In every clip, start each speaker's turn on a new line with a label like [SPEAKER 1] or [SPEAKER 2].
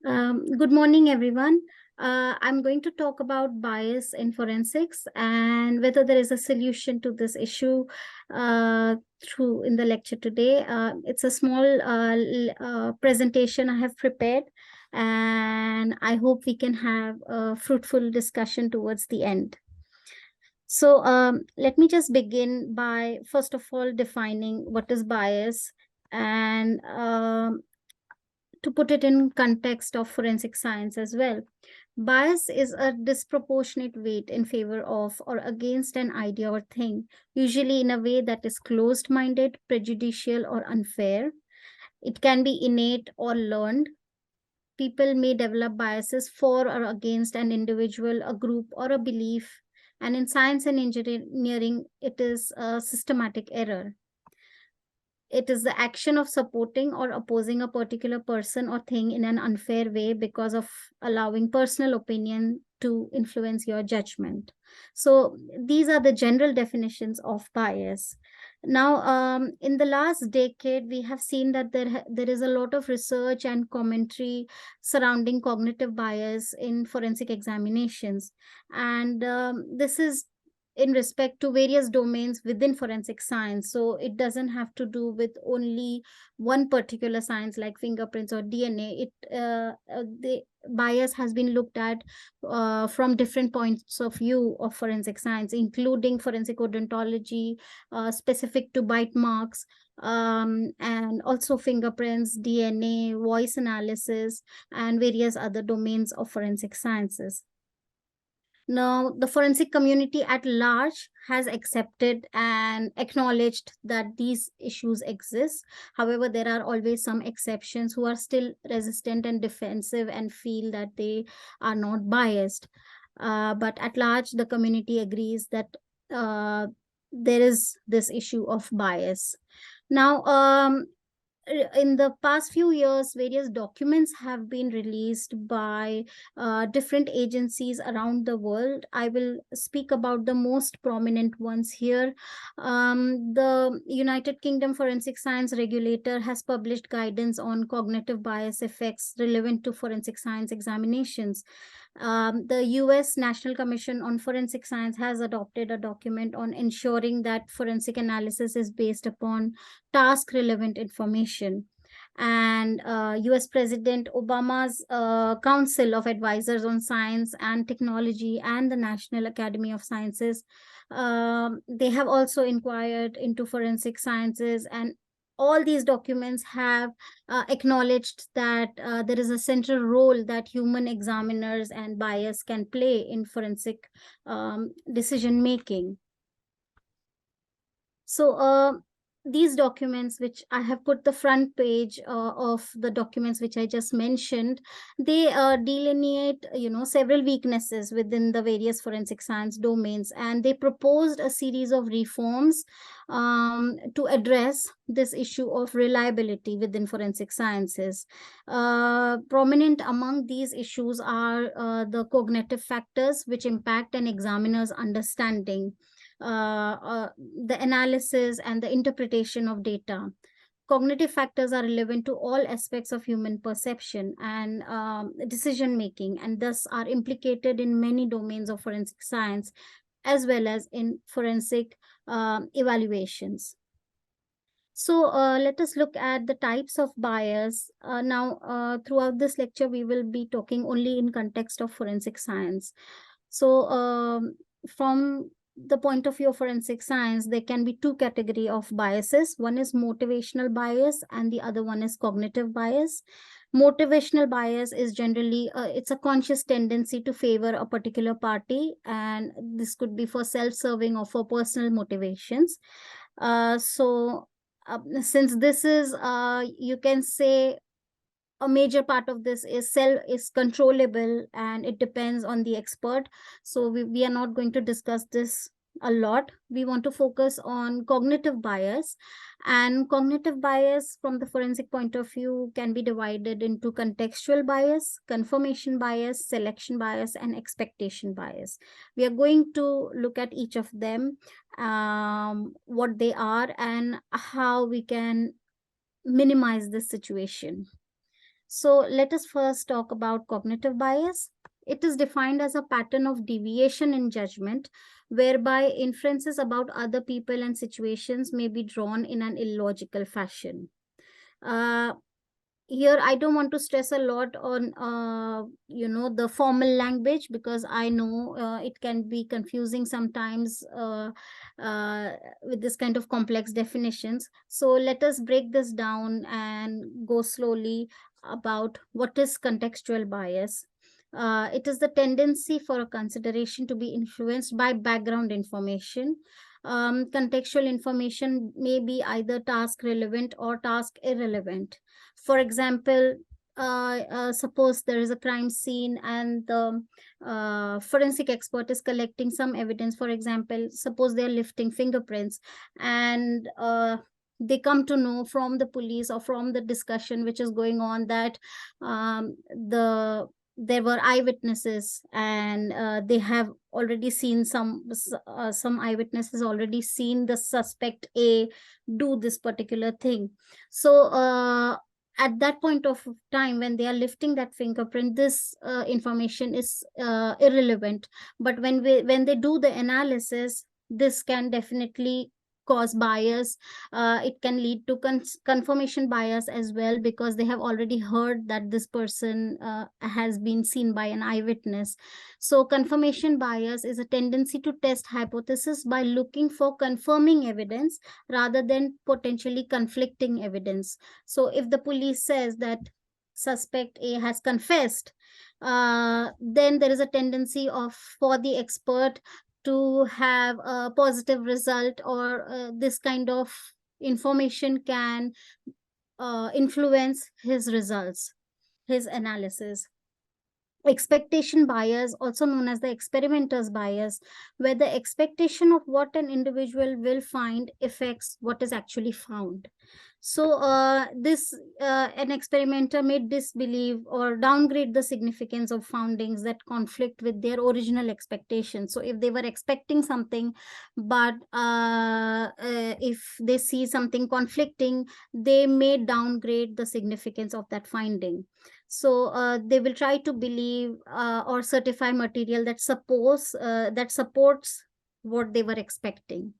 [SPEAKER 1] Good morning, everyone. I'm going to talk about bias in forensics and whether there is a solution to this issue through in the lecture today. It's a small presentation I have prepared, and I hope we can have a fruitful discussion towards the end. So let me just begin by, first of all, defining what is bias and to put it in context of forensic science as well. Bias is a disproportionate weight in favor of or against an idea or thing, usually in a way that is closed-minded, prejudicial, or unfair. It can be innate or learned. People may develop biases for or against an individual, a group, or a belief. And in science and engineering, it is a systematic error. It is the action of supporting or opposing a particular person or thing in an unfair way because of allowing personal opinion to influence your judgment. So these are the general definitions of bias. Now, in the last decade, we have seen that there is a lot of research and commentary surrounding cognitive bias in forensic examinations. And this is in respect to various domains within forensic science. So it doesn't have to do with only one particular science like fingerprints or DNA. The bias has been looked at from different points of view of forensic science, including forensic odontology, specific to bite marks, and also fingerprints, DNA, voice analysis, and various other domains of forensic sciences. Now, the forensic community at large has accepted and acknowledged that these issues exist. However, there are always some exceptions who are still resistant and defensive and feel that they are not biased. But at large, the community agrees that there is this issue of bias. Now, in the past few years, various documents have been released by different agencies around the world. I will speak about the most prominent ones here. The United Kingdom Forensic Science Regulator has published guidance on cognitive bias effects relevant to forensic science examinations. The US National Commission on Forensic Science has adopted a document on ensuring that forensic analysis is based upon task relevant information. And US President Obama's Council of Advisors on Science and Technology and the National Academy of Sciences, they have also inquired into forensic sciences, and all these documents have acknowledged that there is a central role that human examiners and bias can play in forensic decision making. So these documents, which I have put the front page of the documents which I just mentioned, they delineate, several weaknesses within the various forensic science domains, and they proposed a series of reforms to address this issue of reliability within forensic sciences. Prominent among these issues are the cognitive factors which impact an examiner's understanding, the analysis and the interpretation of data. Cognitive factors are relevant to all aspects of human perception and decision making, and thus are implicated in many domains of forensic science, as well as in forensic evaluations. So let us look at the types of bias. Now, throughout this lecture, we will be talking only in context of forensic science. So from the point of view of forensic science, there can be two categories of biases. One is motivational bias and the other one is cognitive bias. Motivational bias is generally, it's a conscious tendency to favor a particular party, and this could be for self-serving or for personal motivations. Since this is, you can say, a major part of this is controllable and it depends on the expert. So we are not going to discuss this a lot. We want to focus on cognitive bias. And cognitive bias from the forensic point of view can be divided into contextual bias, confirmation bias, selection bias, and expectation bias. We are going to look at each of them, what they are and how we can minimize this situation. So let us first talk about cognitive bias. It is defined as a pattern of deviation in judgment whereby inferences about other people and situations may be drawn in an illogical fashion. Uh, Here I don't want to stress a lot on the formal language, because I know it can be confusing sometimes with this kind of complex definitions. So let us break this down and go slowly about what is contextual bias. It is the tendency for a consideration to be influenced by background information. Contextual information may be either task relevant or task irrelevant. For example, suppose there is a crime scene and the forensic expert is collecting some evidence. For example, suppose they are lifting fingerprints, and they come to know from the police or from the discussion which is going on that there were eyewitnesses, and they have already seen some eyewitnesses already seen the suspect A do this particular thing. So at that point of time when they are lifting that fingerprint, this information is irrelevant. But when they do the analysis, this can definitely cause bias. It can lead to confirmation bias as well, because they have already heard that this person has been seen by an eyewitness. So confirmation bias is a tendency to test hypothesis by looking for confirming evidence rather than potentially conflicting evidence. So if the police says that suspect A has confessed, then there is a tendency of for the expert to have a positive result, or this kind of information can influence his results, his analysis. Expectation bias, also known as the experimenter's bias, where the expectation of what an individual will find affects what is actually found. So this an experimenter may disbelieve or downgrade the significance of findings that conflict with their original expectations. So if they were expecting something, but if they see something conflicting, they may downgrade the significance of that finding. So they will try to believe or certify material that supports what they were expecting.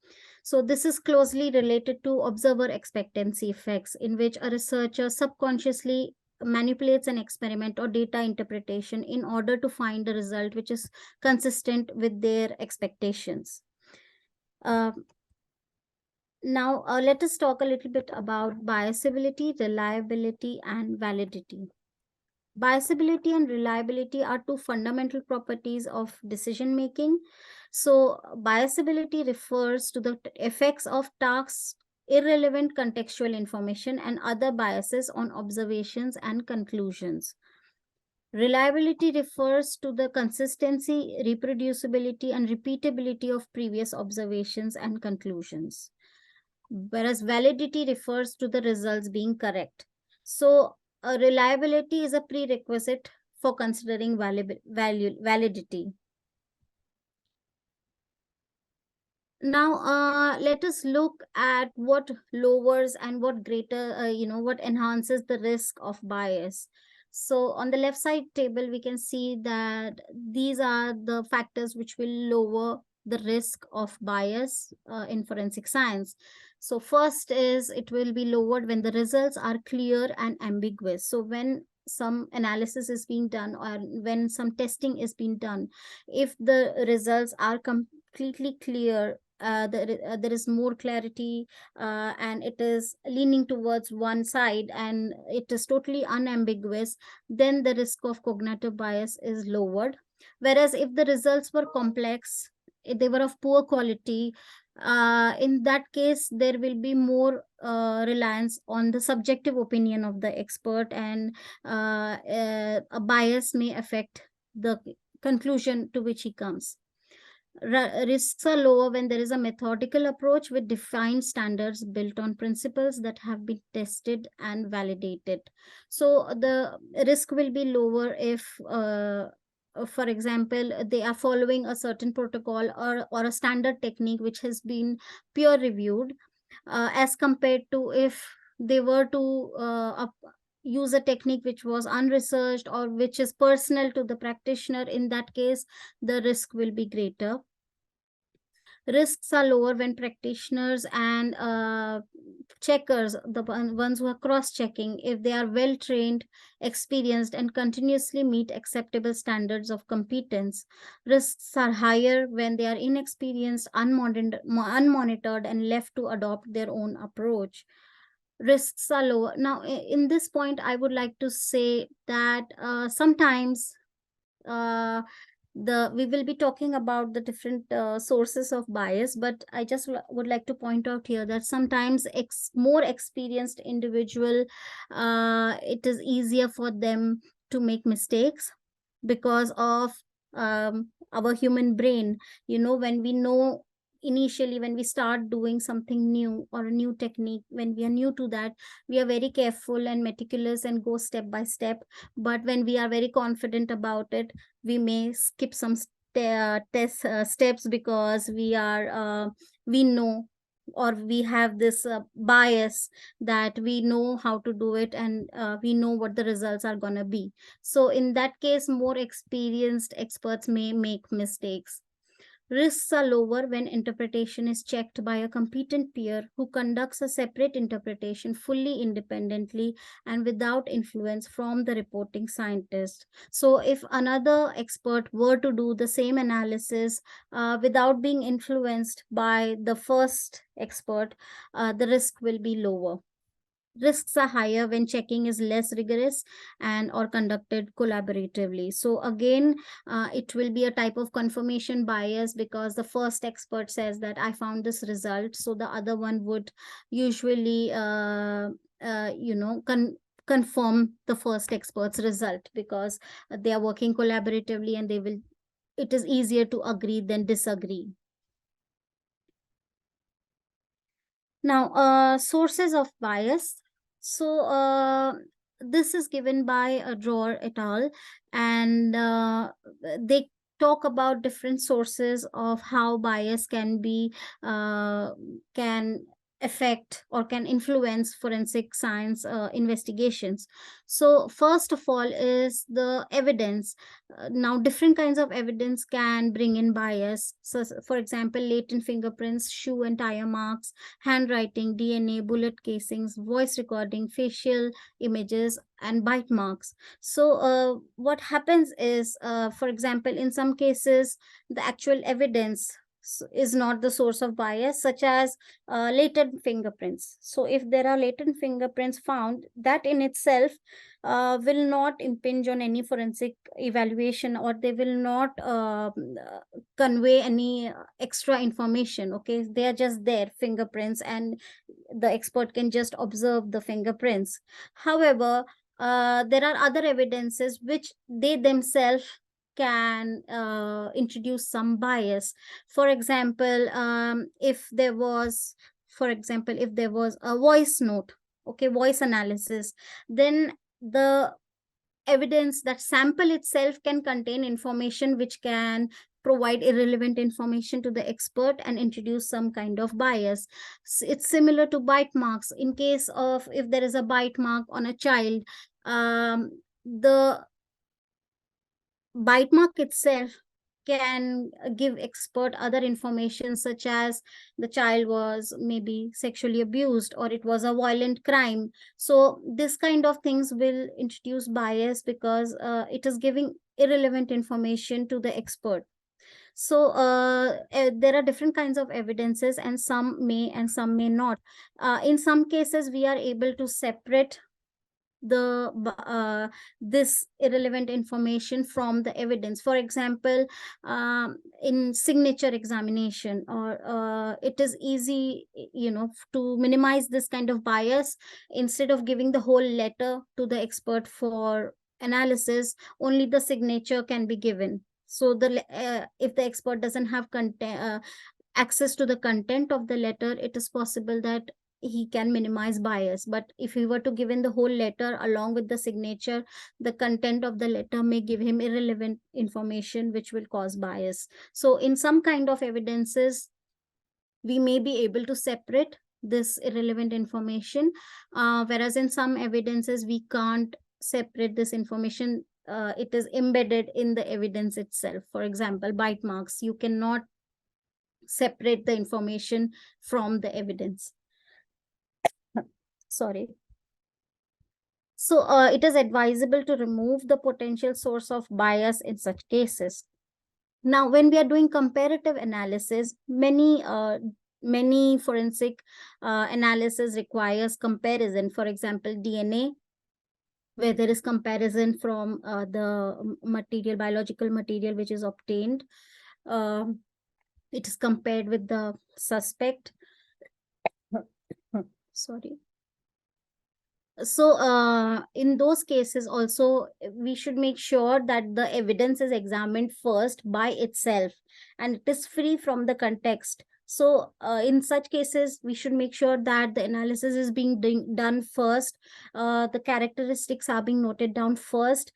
[SPEAKER 1] So this is closely related to observer expectancy effects, in which a researcher subconsciously manipulates an experiment or data interpretation in order to find a result which is consistent with their expectations. Now, let us talk a little bit about biasability, reliability, and validity. Biasability and reliability are two fundamental properties of decision making. So biasability refers to the effects of tasks, irrelevant contextual information, and other biases on observations and conclusions. Reliability refers to the consistency, reproducibility, and repeatability of previous observations and conclusions, whereas validity refers to the results being correct. So reliability is a prerequisite for considering validity. Now, let us look at what lowers and what what enhances the risk of bias. So on the left side table, we can see that these are the factors which will lower the risk of bias in forensic science. So first is it will be lowered when the results are clear and ambiguous. So when some analysis is being done, or when some testing is being done, if the results are completely clear, there is more clarity, and it is leaning towards one side, and it is totally unambiguous, then the risk of cognitive bias is lowered. Whereas if the results were complex, if they were of poor quality, in that case there will be more reliance on the subjective opinion of the expert, and a bias may affect the conclusion to which he comes. Risks are lower when there is a methodical approach with defined standards built on principles that have been tested and validated. So the risk will be lower if for example, they are following a certain protocol or a standard technique which has been peer reviewed, as compared to if they were to use a technique which was unresearched or which is personal to the practitioner, in that case, the risk will be greater. Risks are lower when practitioners and checkers, the ones who are cross-checking, if they are well-trained, experienced, and continuously meet acceptable standards of competence. Risks are higher when they are inexperienced, unmonitored, and left to adopt their own approach. Risks are lower. Now, in this point, I would like to say that sometimes we will be talking about the different sources of bias, but I just would like to point out here that sometimes more experienced individual, it is easier for them to make mistakes because of our human brain. When we know initially, when we start doing something new or a new technique, when we are new to that, we are very careful and meticulous and go step by step. But when we are very confident about it, we may skip some steps because we know, or we have this bias that we know how to do it, and we know what the results are going to be. So in that case, more experienced experts may make mistakes. Risks are lower when interpretation is checked by a competent peer who conducts a separate interpretation fully independently and without influence from the reporting scientist. So if another expert were to do the same analysis without being influenced by the first expert, the risk will be lower. Risks are higher when checking is less rigorous and or conducted collaboratively. So again, it will be a type of confirmation bias, because the first expert says that I found this result, so the other one would usually confirm the first expert's result, because they are working collaboratively, and it is easier to agree than disagree. Now, sources of bias. So this is given by Dror et al. And they talk about different sources of how bias can affect or can influence forensic science investigations. So first of all is the evidence. Now, different kinds of evidence can bring in bias. So for example, latent fingerprints, shoe and tire marks, handwriting, DNA, bullet casings, voice recording, facial images, and bite marks. So what happens is, for example, in some cases, the actual evidence is not the source of bias, such as latent fingerprints. So if there are latent fingerprints found, that in itself will not impinge on any forensic evaluation, or they will not convey any extra information. Okay, they are just there, fingerprints, and the expert can just observe the fingerprints. However, there are other evidences which they themselves can introduce some bias. For example, if there was a voice note, okay, voice analysis, then the evidence, that sample itself can contain information which can provide irrelevant information to the expert and introduce some kind of bias. It's similar to bite marks. In case of, if there is a bite mark on a child, the bite mark itself can give expert other information, such as the child was maybe sexually abused, or it was a violent crime. So this kind of things will introduce bias, because it is giving irrelevant information to the expert. So there are different kinds of evidences, and some may and some may not. In some cases, we are able to separate this irrelevant information from the evidence. For example, in signature examination, or it is easy, to minimize this kind of bias. Instead of giving the whole letter to the expert for analysis, only the signature can be given. So if the expert doesn't have access to the content of the letter, it is possible that he can minimize bias. But if he were to give in the whole letter along with the signature, the content of the letter may give him irrelevant information, which will cause bias. So in some kind of evidences, we may be able to separate this irrelevant information, whereas in some evidences we can't separate this information. It is embedded in the evidence itself. For example, bite marks, you cannot separate the information from the evidence. Sorry. So it is advisable to remove the potential source of bias in such cases. Now, when we are doing comparative analysis, many forensic analysis requires comparison. For example, DNA, where there is comparison from the material, biological material which is obtained. It is compared with the suspect. Sorry. So in those cases also, we should make sure that the evidence is examined first by itself and it is free from the context. So in such cases, we should make sure that the analysis is being done first, the characteristics are being noted down first,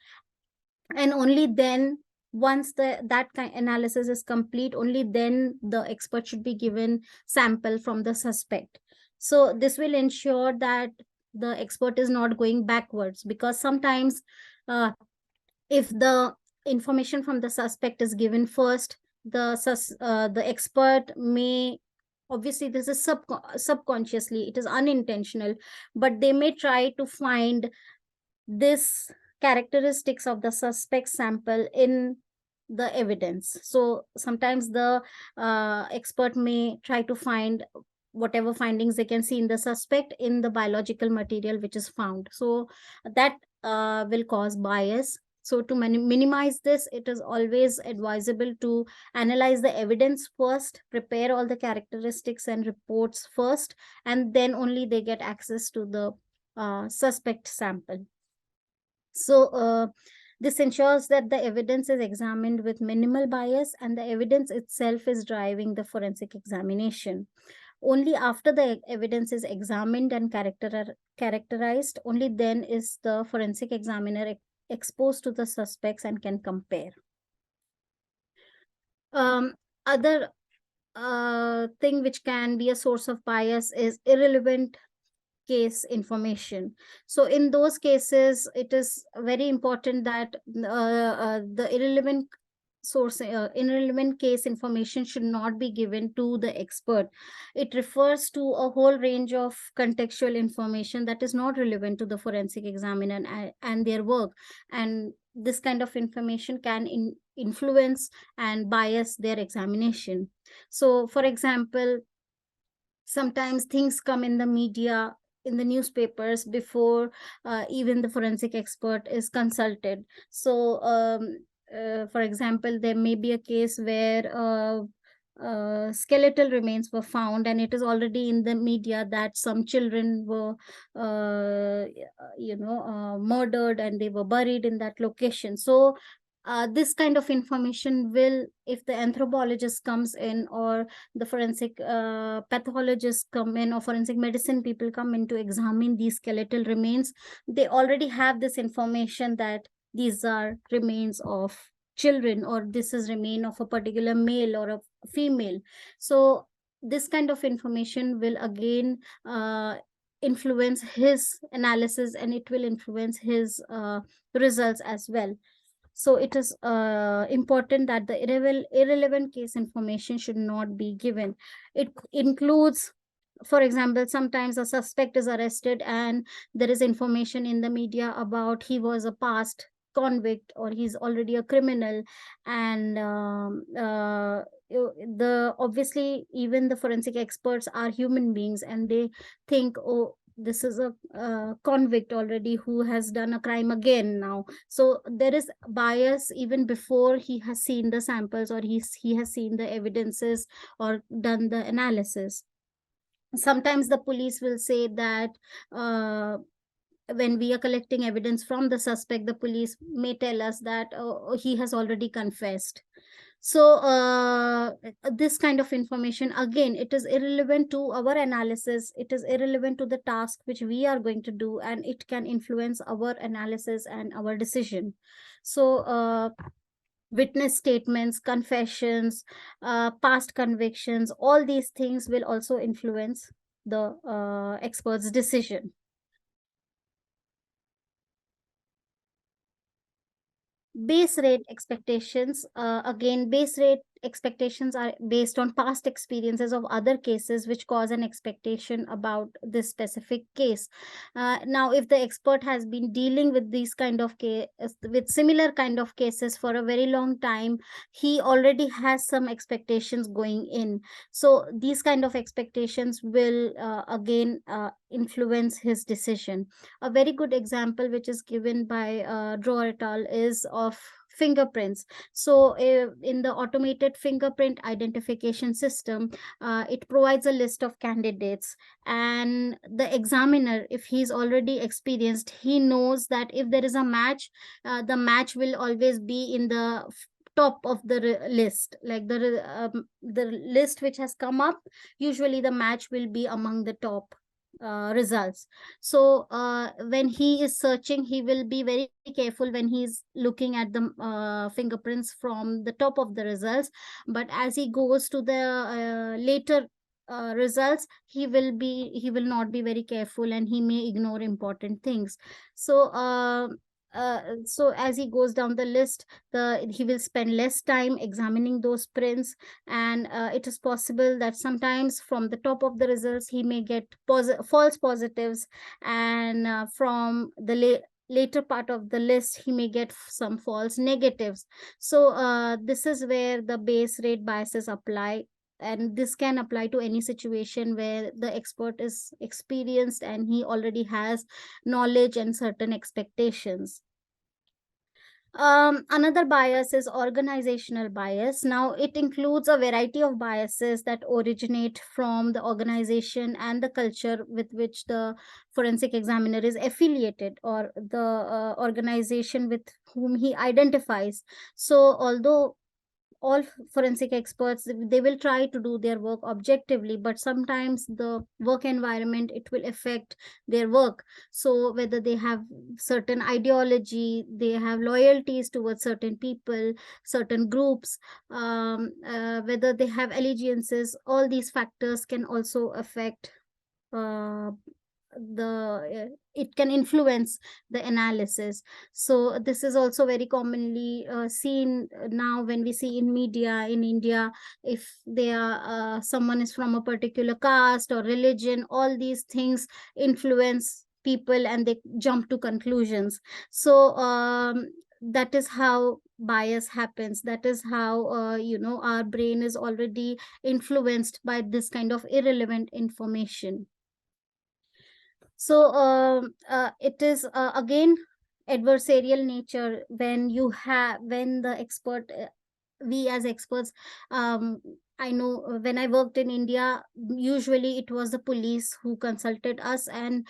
[SPEAKER 1] and only then, once that analysis is complete, only then the expert should be given sample from the suspect. So this will ensure that the expert is not going backwards, because sometimes if the information from the suspect is given first, the expert may, obviously this is subconsciously, it is unintentional, but they may try to find this characteristics of the suspect sample in the evidence. So sometimes the expert may try to find whatever findings they can see in the suspect in the biological material which is found. So that will cause bias. So to minimize this, it is always advisable to analyze the evidence first, prepare all the characteristics and reports first, and then only they get access to the suspect sample. So this ensures that the evidence is examined with minimal bias and the evidence itself is driving the forensic examination. Only after the evidence is examined and characterized, only then is the forensic examiner exposed to the suspects and can compare. Other thing which can be a source of bias is irrelevant case information. So in those cases, it is very important that the irrelevant case information should not be given to the expert. It refers to a whole range of contextual information that is not relevant to the forensic examiner and their work, and this kind of information can influence and bias their examination. So for example, sometimes things come in the media, in the newspapers, before even the forensic expert is consulted. So for example, there may be a case where skeletal remains were found and it is already in the media that some children were murdered and they were buried in that location. So this kind of information will, if the anthropologist comes in or the forensic pathologists come in or forensic medicine people come in to examine these skeletal remains, they already have this information that these are remains of children, or this is remain of a particular male or a female. So this kind of information will again influence his analysis and it will influence his results as well. So it is important that the irrelevant case information should not be given. It includes, for example, sometimes a suspect is arrested and there is information in the media about he was a past convict or he's already a criminal, and the obviously even the forensic experts are human beings and they think, oh, this is a convict already who has done a crime again now. So there is bias even before he has seen the samples or he has seen the evidences or done the analysis. Sometimes the police will say that when we are collecting evidence from the suspect, the police may tell us that he has already confessed. So this kind of information, again, it is irrelevant to our analysis. It is irrelevant to the task which we are going to do, and it can influence our analysis and our decision. So witness statements, confessions, past convictions, all these things will also influence the expert's decision. Base rate expectations, again, base rate expectations are based on past experiences of other cases which cause an expectation about this specific case. Now, if the expert has been dealing with these kind of with similar kind of cases for a very long time, he already has some expectations going in. So these kind of expectations will again influence his decision. A very good example which is given by Drawer et al. Is of fingerprints. So in the automated fingerprint identification system, it provides a list of candidates, and the examiner, if he's already experienced, he knows that if there is a match, the match will always be in the top of the list, like the list which has come up, usually the match will be among the top results. So when he is searching, he will be very careful when he's looking at the fingerprints from the top of the results. But as he goes to the later results, he will not be very careful, and he may ignore important things. So as he goes down the list, he will spend less time examining those prints, and it is possible that sometimes from the top of the results he may get false positives, and from the later part of the list he may get some false negatives. So this is where the base rate biases apply, and this can apply to any situation where the expert is experienced and he already has knowledge and certain expectations. Another bias is organizational bias. Now, it includes a variety of biases that originate from the organization and the culture with which the forensic examiner is affiliated, or the organization with whom he identifies. So, although all forensic experts, they will try to do their work objectively, but sometimes the work environment, it will affect their work. So whether they have certain ideology, they have loyalties towards certain people, certain groups, whether they have allegiances, all these factors can also affect uh, it can influence the analysis. So this is also very commonly seen now when we see in media in India. If they are someone is from a particular caste or religion, all these things influence people and they jump to conclusions. So that is how bias happens. That is how our brain is already influenced by this kind of irrelevant information. So it is again adversarial nature when the expert, we as experts, I know when I worked in India, usually it was the police who consulted us, and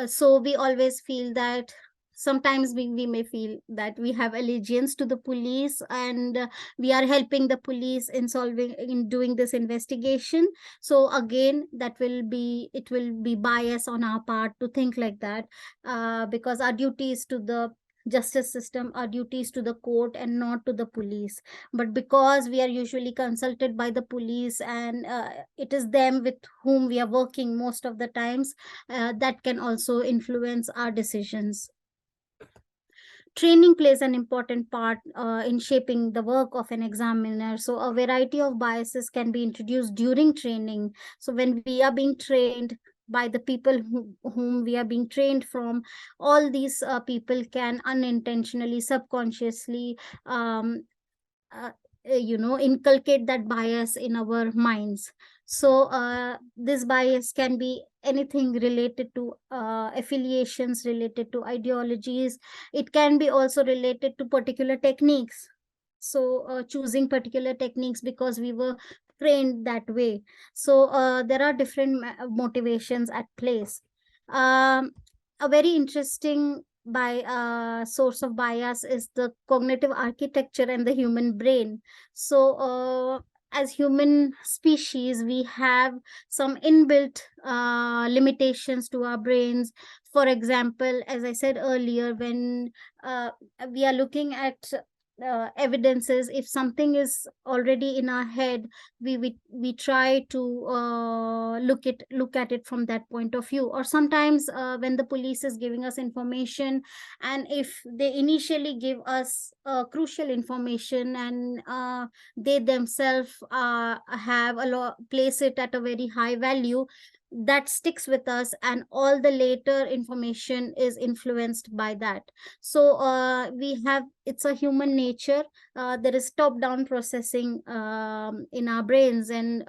[SPEAKER 1] so we always feel that sometimes we may feel that we have allegiance to the police, and we are helping the police in doing this investigation. So again, it will be bias on our part to think like that, because our duty is to the justice system, our duty is to the court and not to the police. But because we are usually consulted by the police, and it is them with whom we are working most of the times, that can also influence our decisions. Training plays an important part in shaping the work of an examiner. So a variety of biases can be introduced during training. So when we are being trained by the people whom we are being trained from, all these people can unintentionally, subconsciously uh, inculcate that bias in our minds. So this bias can be anything related to affiliations, related to ideologies. It can be also related to particular techniques. So choosing particular techniques because we were trained that way. So there are different motivations at place. A very interesting source of bias is the cognitive architecture and the human brain. So as human species, we have some inbuilt limitations to our brains. For example, as I said earlier, when we are looking at evidences. If something is already in our head, we try to look at it from that point of view. Or sometimes when the police is giving us information, and if they initially give us crucial information, and they themselves have a lot, place it at a very high value, that sticks with us, and all the later information is influenced by that. So we have, it's a human nature. There is top down processing in our brains, and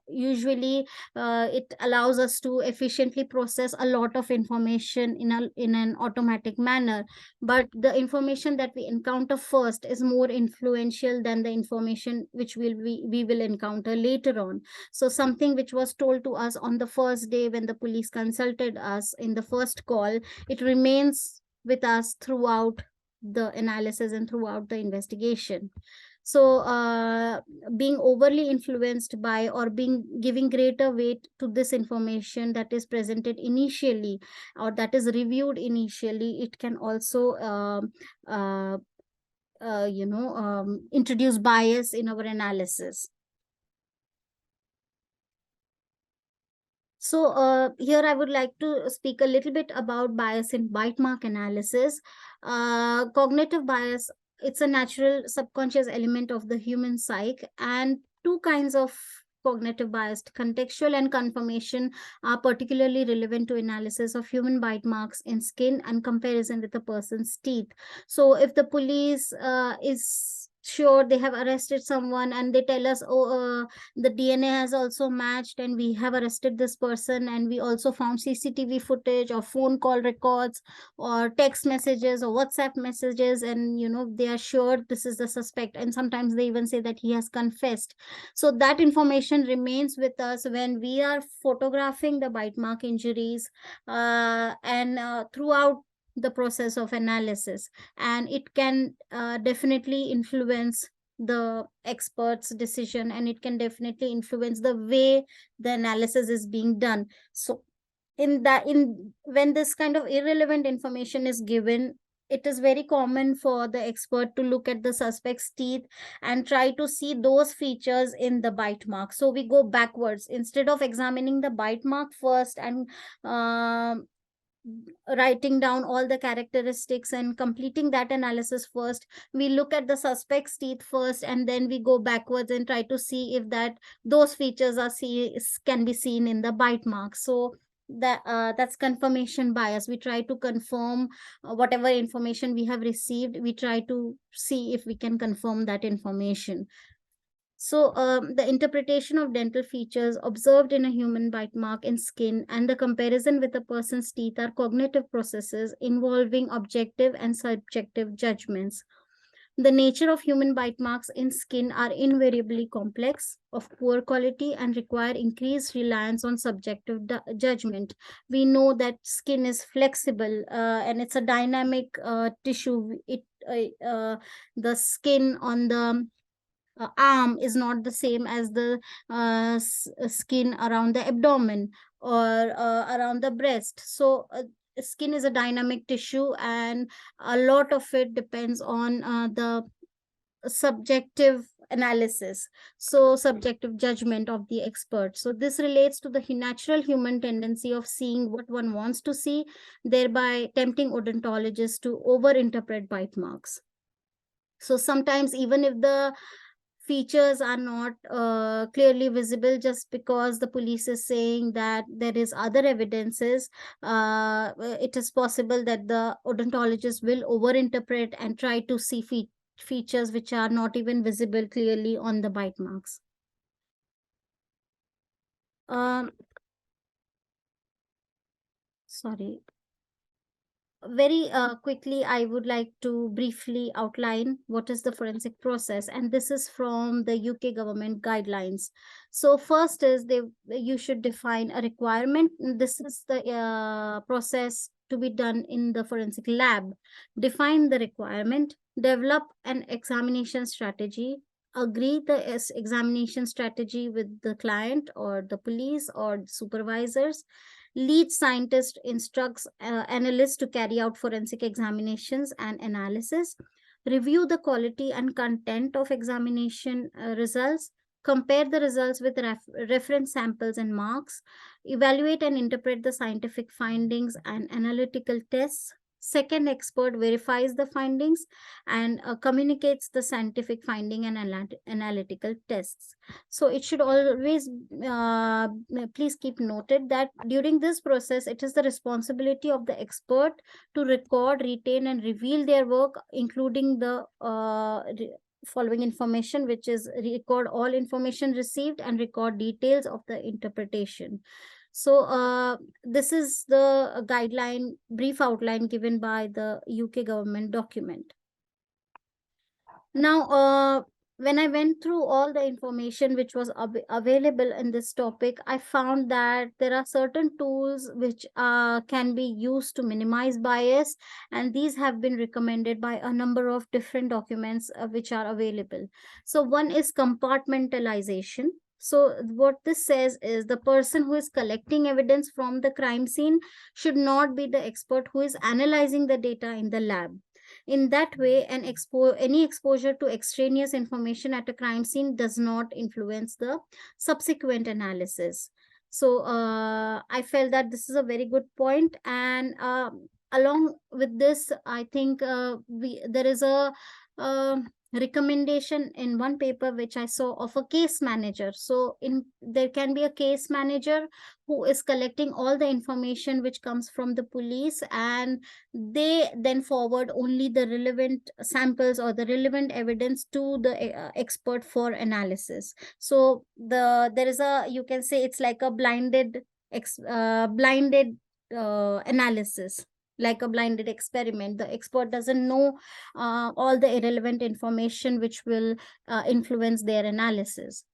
[SPEAKER 1] usually it allows us to efficiently process a lot of information in an automatic manner. But the information that we encounter first is more influential than the information which we will encounter later on. So something which was told to us on the first day when the police consulted us in the first call, it remains with us throughout the analysis and throughout the investigation. So being overly influenced by, or being giving greater weight to this information that is presented initially, or that is reviewed initially, it can also uh, introduce bias in our analysis. So here I would like to speak a little bit about bias in bite mark analysis. Cognitive bias, it's a natural subconscious element of the human psyche, and two kinds of cognitive bias, contextual and confirmation, are particularly relevant to analysis of human bite marks in skin and comparison with a person's teeth. So if the police is sure they have arrested someone, and they tell us, oh, the DNA has also matched, and we have arrested this person, and we also found CCTV footage or phone call records or text messages or WhatsApp messages, and they are sure this is the suspect, and sometimes they even say that he has confessed. So that information remains with us when we are photographing the bite mark injuries, and throughout the process of analysis, and it can definitely influence the expert's decision, and it can definitely influence the way the analysis is being done. So when this kind of irrelevant information is given, it is very common for the expert to look at the suspect's teeth and try to see those features in the bite mark. So we go backwards. Instead of examining the bite mark first and writing down all the characteristics and completing that analysis first, we look at the suspect's teeth first, and then we go backwards and try to see if those features can be seen in the bite mark. So that's confirmation bias. We try to confirm whatever information we have received. We try to see if we can confirm that information. So the interpretation of dental features observed in a human bite mark in skin and the comparison with a person's teeth are cognitive processes involving objective and subjective judgments. The nature of human bite marks in skin are invariably complex, of poor quality, and require increased reliance on subjective judgment. We know that skin is flexible, and it's a dynamic tissue. The skin on the arm is not the same as the skin around the abdomen or around the breast. So skin is a dynamic tissue, and a lot of it depends on the subjective analysis, so subjective judgment of the expert. So this relates to the natural human tendency of seeing what one wants to see, thereby tempting odontologists to overinterpret bite marks. So sometimes, even if the features are not clearly visible, just because the police is saying that there is other evidences, it is possible that the odontologist will overinterpret and try to see features which are not even visible clearly on the bite marks. Sorry. Very quickly, I would like to briefly outline what is the forensic process, and this is from the UK government guidelines. So first is you should define a requirement. This is the process to be done in the forensic lab. Define the requirement, develop an examination strategy, agree the examination strategy with the client or the police or supervisors. Lead scientist instructs analysts to carry out forensic examinations and analysis. review the quality and content of examination results, compare the results with reference samples and marks, evaluate and interpret the scientific findings and analytical tests. Second expert verifies the findings and communicates the scientific finding and analytical tests. So it should always, please keep noted that during this process, it is the responsibility of the expert to record, retain, and reveal their work, including the following information, which is record all information received and record details of the interpretation. So this is the guideline, brief outline given by the UK government document. Now, when I went through all the information which was available in this topic, I found that there are certain tools which can be used to minimize bias, and these have been recommended by a number of different documents which are available. So one is compartmentalization. So what this says is the person who is collecting evidence from the crime scene should not be the expert who is analyzing the data in the lab. In that way, any exposure to extraneous information at a crime scene does not influence the subsequent analysis. So I felt that this is a very good point. And along with this, I think there is a recommendation in one paper which I saw of a case manager. So there can be a case manager who is collecting all the information which comes from the police, and they then forward only the relevant samples or the relevant evidence to the expert for analysis. So there is a, you can say it's like a blinded analysis, like a blinded experiment. The expert doesn't know all the irrelevant information which will influence their analysis,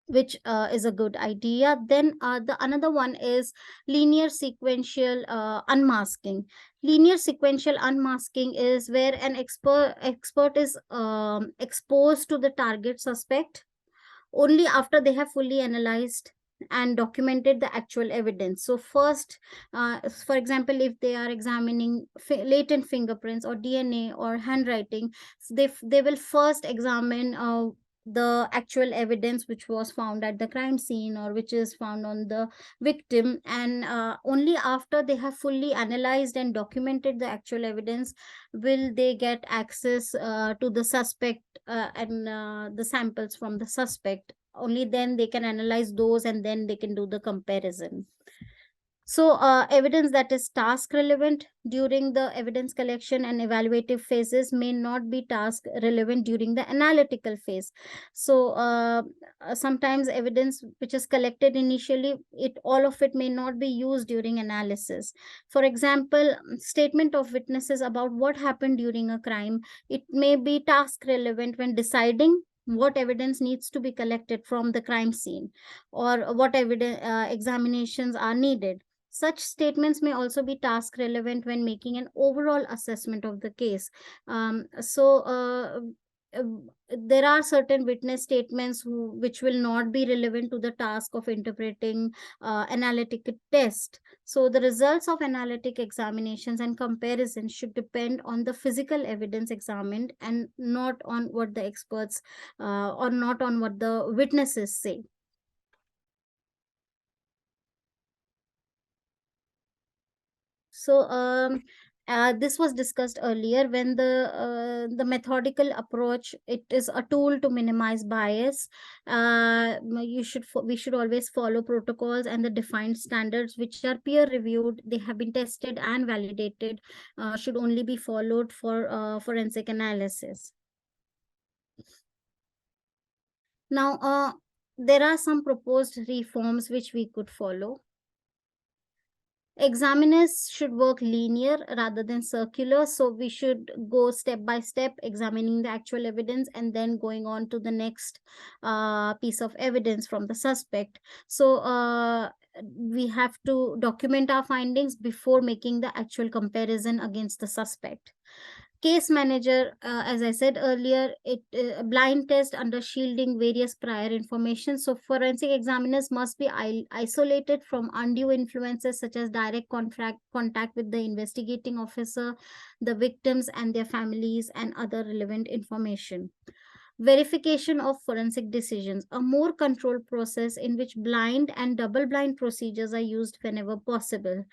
[SPEAKER 1] which is a good idea. Then the another one is linear sequential unmasking. Linear sequential unmasking is where an expert is exposed to the target suspect only after they have fully analyzed and documented the actual evidence. So first, for example, if they are examining latent fingerprints or DNA or handwriting, they will first examine the actual evidence which was found at the crime scene or which is found on the victim, and only after they have fully analyzed and documented the actual evidence will they get access to the suspect and the samples from the suspect. Only then they can analyze those, and then they can do the comparison. So evidence that is task relevant during the evidence collection and evaluative phases may not be task relevant during the analytical phase. So sometimes evidence which is collected initially, all of it may not be used during analysis. For example, statement of witnesses about what happened during a crime, it may be task relevant when deciding what evidence needs to be collected from the crime scene or what evidence examinations are needed. Such statements may also be task relevant when making an overall assessment of the case. There are certain witness statements which will not be relevant to the task of interpreting analytic test. So the results of analytic examinations and comparisons should depend on the physical evidence examined and not on what the experts or not on what the witnesses say. So this was discussed earlier. When the methodical approach, it is a tool to minimize bias. We should always follow protocols and the defined standards which are peer reviewed. They have been tested and validated. Should only be followed for forensic analysis. Now, there are some proposed reforms which we could follow. Examiners should work linear rather than circular. So we should go step by step, examining the actual evidence and then going on to the next piece of evidence from the suspect. So we have to document our findings before making the actual comparison against the suspect. case manager, as I said earlier, it blind test under shielding various prior information. So forensic examiners must be isolated from undue influences such as direct contact with the investigating officer, the victims and their families, and other relevant information. Verification of forensic decisions, a more controlled process in which blind and double blind procedures are used whenever possible.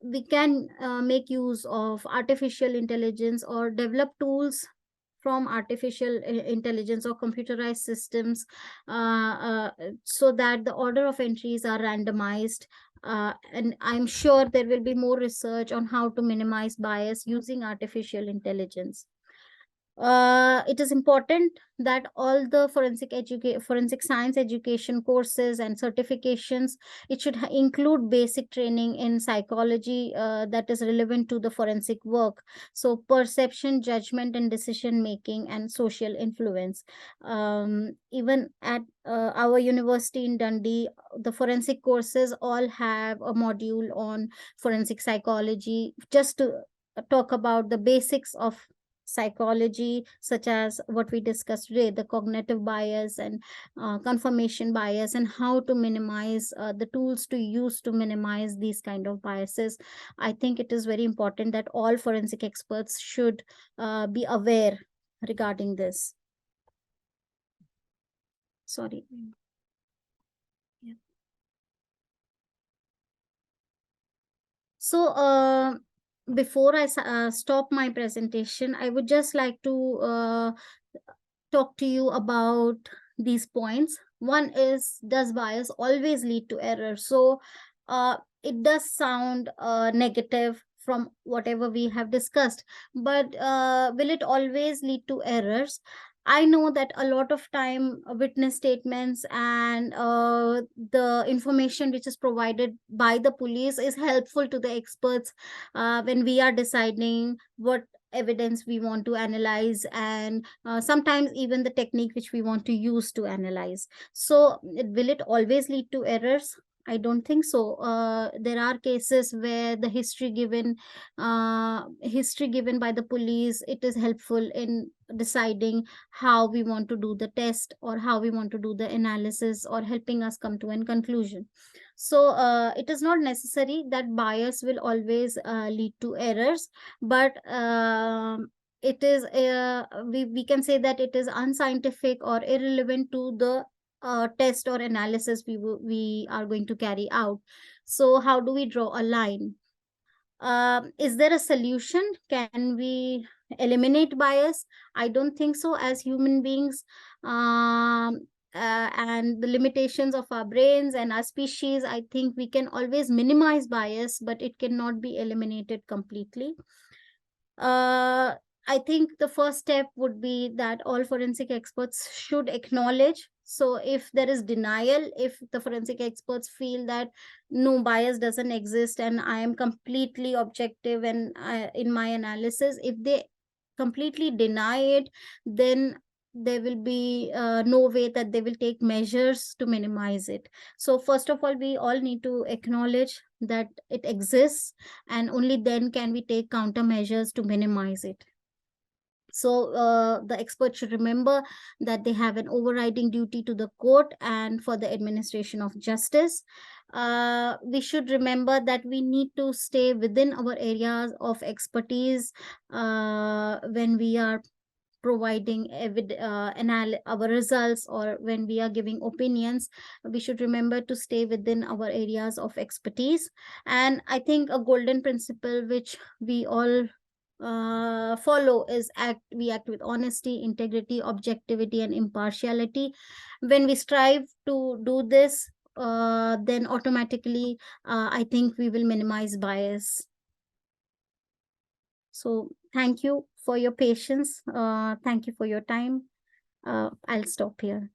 [SPEAKER 1] We can make use of artificial intelligence or develop tools from artificial intelligence or computerized systems, so that the order of entries are randomized. And I'm sure there will be more research on how to minimize bias using artificial intelligence. It is important that all the forensic science education courses and certifications, it should include basic training in psychology that is relevant to the forensic work. So perception, judgment and decision making, and social influence. Even at our university in Dundee, the forensic courses all have a module on forensic psychology, just to talk about the basics of psychology, such as what we discussed today, the cognitive bias and confirmation bias, and how to minimize the tools to use to minimize these kind of biases. I think it is very important that all forensic experts should be aware regarding this. Sorry. Yeah. So before I stop my presentation, I would just like to talk to you about these points. One is, does bias always lead to error? So it does sound negative from whatever we have discussed, but will it always lead to errors? I know that a lot of time witness statements and the information which is provided by the police is helpful to the experts when we are deciding what evidence we want to analyze, and sometimes even the technique which we want to use to analyze. So will it always lead to errors? I don't think so. There are cases where the history given by the police, it is helpful in deciding how we want to do the test or how we want to do the analysis, or helping us come to a conclusion. So it is not necessary that bias will always lead to errors, but it is we can say that it is unscientific or irrelevant to the test or analysis we are going to carry out. So how do we draw a line? Is there a solution? Can we eliminate bias? I don't think so. As human beings, and the limitations of our brains and our species, I think we can always minimize bias, but it cannot be eliminated completely. I think the first step would be that all forensic experts should acknowledge. So if there is denial, if the forensic experts feel that no, bias doesn't exist and I am completely objective and in my analysis, if they completely deny it, then there will be no way that they will take measures to minimize it. So first of all, we all need to acknowledge that it exists, and only then can we take countermeasures to minimize it. So the experts should remember that they have an overriding duty to the court and for the administration of justice. We should remember that we need to stay within our areas of expertise when we are providing our results, or when we are giving opinions. We should remember to stay within our areas of expertise. And I think a golden principle which we all follow is we act with honesty, integrity, objectivity and impartiality. When we strive to do this, then automatically I think we will minimize bias. So thank you for your patience. Thank you for your time. I'll stop here.